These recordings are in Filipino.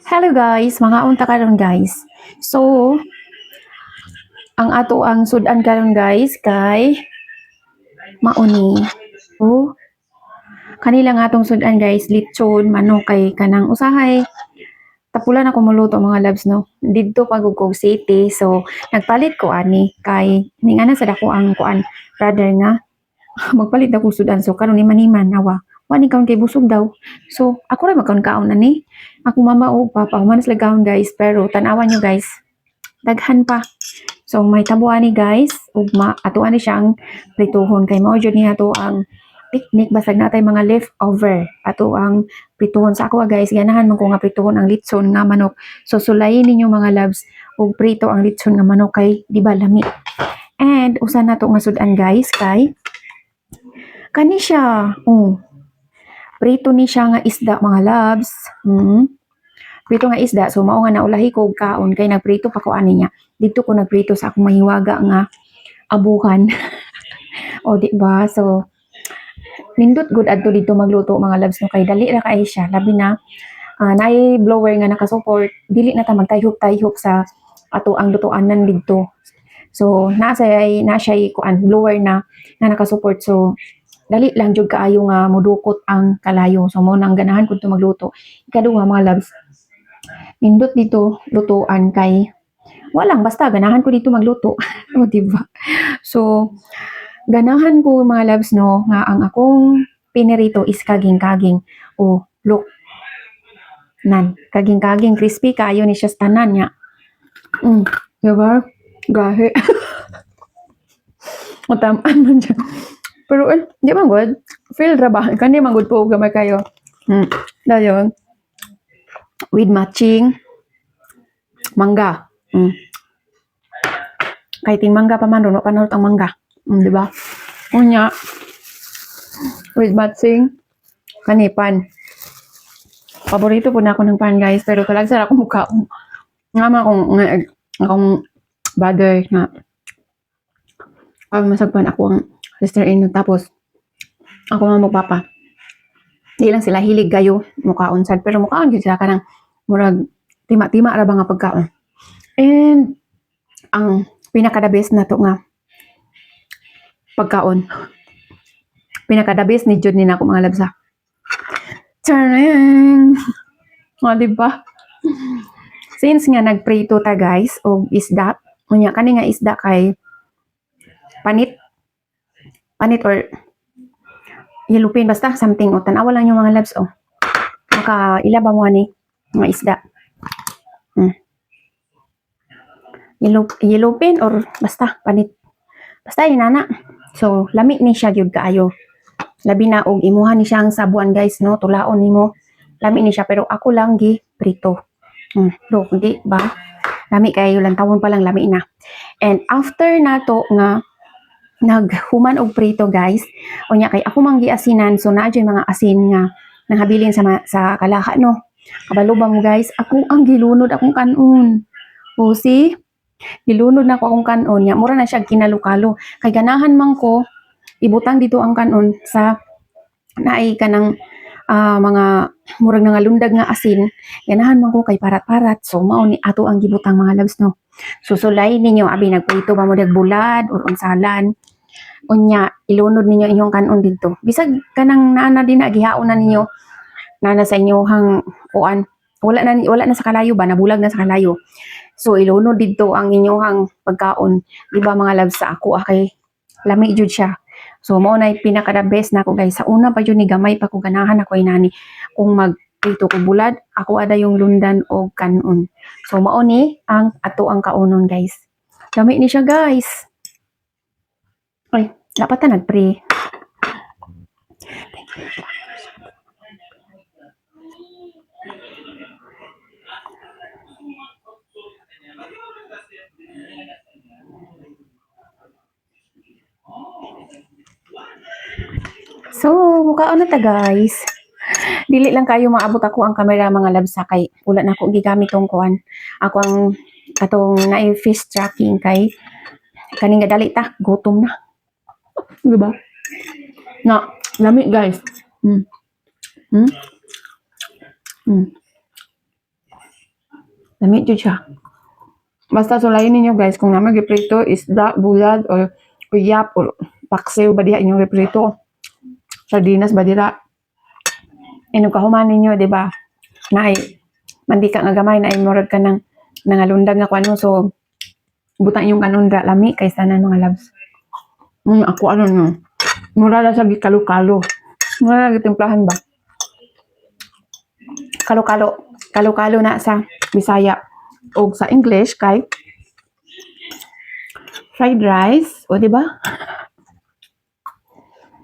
Hello guys, mga unta karon guys. So, ang ato ang sudan karon guys kay mauni. So, kanila nga atong sudan guys, lechon, manok kay kanang usahay. Tapulan ako muluto mga loves no. Didto pagugkog city. So, nagpalit ko ani kay ningana sa dako ang kuan brother nga magpalit ako sudan. So, karon ni maniman nawa. Wani kaon kay busog daw. So, ako ra magkaon-kaon ani. Ako mama o papa, humanas lagaon guys. Pero tanawan nyo guys, daghan pa. So may tabuan ni guys, ugma ato ani siyang prituhon kay mao jud ni ato ang picnic basag natay mga leftover. Ato ang prituhon sa ako guys, ganahan man ko nga prituhon ang litson nga manok. So sulayin ninyo mga loves ug prito ang litson nga manok kay di ba lami. And usa na to nga sudan guys kay kani siya. Prito ni siya nga isda mga loves. Prito nga isda, so mao nga naulahi ko og kaon kay nagprito pa ko ani niya. Dito ko nagprito sa akong mahiwaga nga abuhan. O di ba? So nindot good adto dito magluto mga loves no kay dali ra kay siya. Labi na naay blower nga nakasupport, dili na ta magtayhop-tayhop sa ato ang lutuanan didto. So na siya kuan blower na nakasupport. So dali lang jud kaayo nga modukot ang kalayo. So mo nang ganahan kun to magluto. Ikaduha mga loves, nindot dito lutuan kay walang basta ganahan ko dito magluto. O diba? So ganahan ko mga loves no nga ang akong pinirito is kaging-kaging. O look nan kaging-kaging crispy kayo ni siya tanan niya. Diba? Gahe. Matamaan man siya. Pero di man good. Feel ra ba? Kani man good po gamay kayo. Dayon. With matching mangga. Kay ting mangga pa man ron, panahon ang mangga. Di ba? Unya, with matching kanipan. Paborito po na ako ng pan guys, pero kalagsan ako mukha. Nga akong brother na masagpan ako ang sister-in tapos ako nga magpapa. Di lang sila hilig gayo mukhaon sad, pero mukhaon gyud sila kanang murag tima-tima ra ba nga pagkaon. And ang pinaka-the best na to nga pagkaon. Pinaka-the best ni jud ni nako mga labsa. Charang! O, diba? Since nga nagprito ta guys o isda, unya kani nga isda kay panit or yellowfin basta something o tanawa lang yung mga labs maka ilaba mo ani nga isda. Yellowfin or basta panit. Basta inana. So lami ni siya gyud kaayo. Labi na og imuha ni siyang sabuan guys no, tulaon nimo. Lami ni siya pero ako lang gi prito. Look, di ba? Lami kayo lang tawon pa lang lami na. And after nato nga naghuman og prito guys, unya kay ako man giasinan, so naa jud mga asin nga nanghabilin sa kalaha no. Kabalo ba mo guys, ako ang gilunod akong kanon. O see? Gilunod na ko akong kanon nya, mura na siya kinalukalo. Kay ganahan man ko ibutang dito ang kanon sa naay kanang mga murag nga lundag nga asin, ganahan man ko kay parat-parat. So mao ni ato ang gibutang mga loves no. Susulay ninyo abi nagprito ba mo dag bulad or unsalan. Unya ilunod ninyo inyong kanon dito. Bisag kanang naana din na gihaon na ninyo nana sa inyohang kuan. Wala na sa kalayo ba, nabulag na sa kalayo. So ilunod dito ang inyong pagkaon. Di ba mga loves sa ako kay lami jud siya. So mao na pinaka the best na ako guys. Sa una pa jud ni gamay pa ko ganahan ako inani kung magprito ko bulad, ako ada yung lundan o kanon. So mao ni ang ato ang kaunon guys. Lami ni siya guys. Ay, dapat na nagpre. So, mukhaon na ta guys. Dili lang kayo maabot ako ang camera mga labs kay wala na ako gigamit tong kuan. Ako ang katong naay fish tracking kay kaning dali ta gutom na. Di ba? Na, lami guys. Lami jud siya. Basta sulayin ninyo guys kung naman giprito isda, bulad or uyap or paksiw ba diha inyong giprito. Sardinas ba dira? Inog kahuman ninyo, di ba? Na ay mantika nga gamay na ay murag ka ng nangalundag nga kuno so butang yung kanundra lami kay tanan mga loves. Ako ano no. Mura na sa gikalo-kalo. Mura na gitimplahan ba? Kalo-kalo. Kalo-kalo na sa Bisaya. O sa English kay fried rice. O di ba?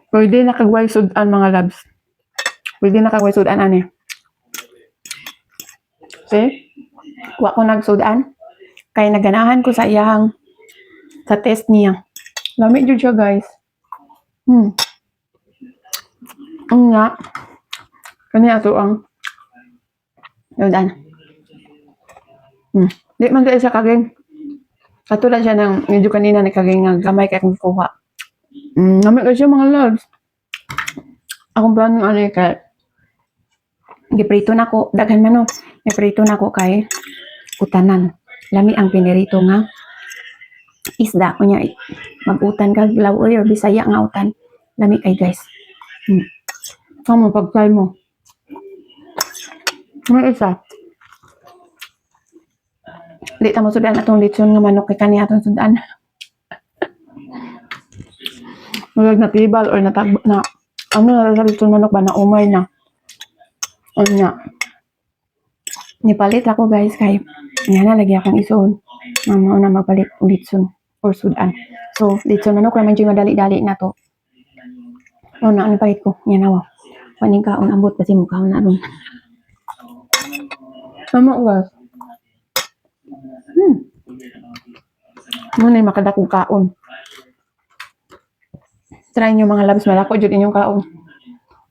Pwede na kagway sudan mga loves. Pwede na kagway sudan ani. See? Wa ko nagsudan. Kay naganahan ko sa iyang sa test niya. Lami jud siya guys. Nga. Kani ato ang sudan. Di man dahil siya kaging katulad siya ng medyo kanina na kaging nga gamay kay akong kuha. Lami kasi mga loves. Akong plano ano kay giprito na ko daghan man no. Giprito na ko kay utanan. Lami ang pinirito nga isda kunya mag-utan kag lawoy or Bisaya nga utan. Lami kay guys. Kamo pag-try mo. May isa. Di ta mo sudan atong litson nga manok kay kani atong sudan. Murag na tibal or natag na ano na sa litson manok ba na umay na. Ano nga. Nipalit ako guys kay yan na lagi akong isuon. Mamo na magpalit litson or sudan. So litson manok naman dyan madali-dali na to. O na ano palit ko. Yan na wow. Paning kaon ambot kasi mukha na ron. Mamo guys. Muna yung makadakong kaon. Try nyo mga labs malako dyan inyong kaon.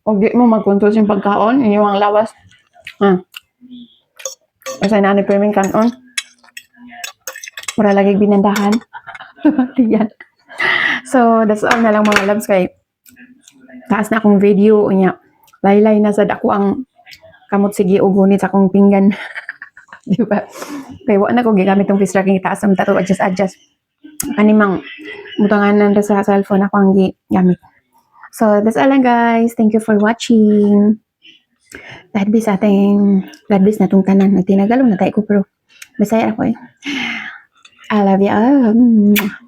O di mo mag-control yung pagkaon, inyong ang lawas. Kasi na perming kanon. Para lagi binandahan. Yan. So, that's all na lang mga labs kay taas na akong video niya. Laylay na sad ako ang kamot sige o gunit sa akong pinggan. Di ba? Kaya wala na ko gigamit tong face tracking itaas ang tato adjust. Kanimang butanganan sa cellphone ako ang gigamit. So, that's all lang guys. Thank you for watching. God bless na tong tanan. Nagtinagalog na tayo ko pero Bisaya ako eh. I love you all.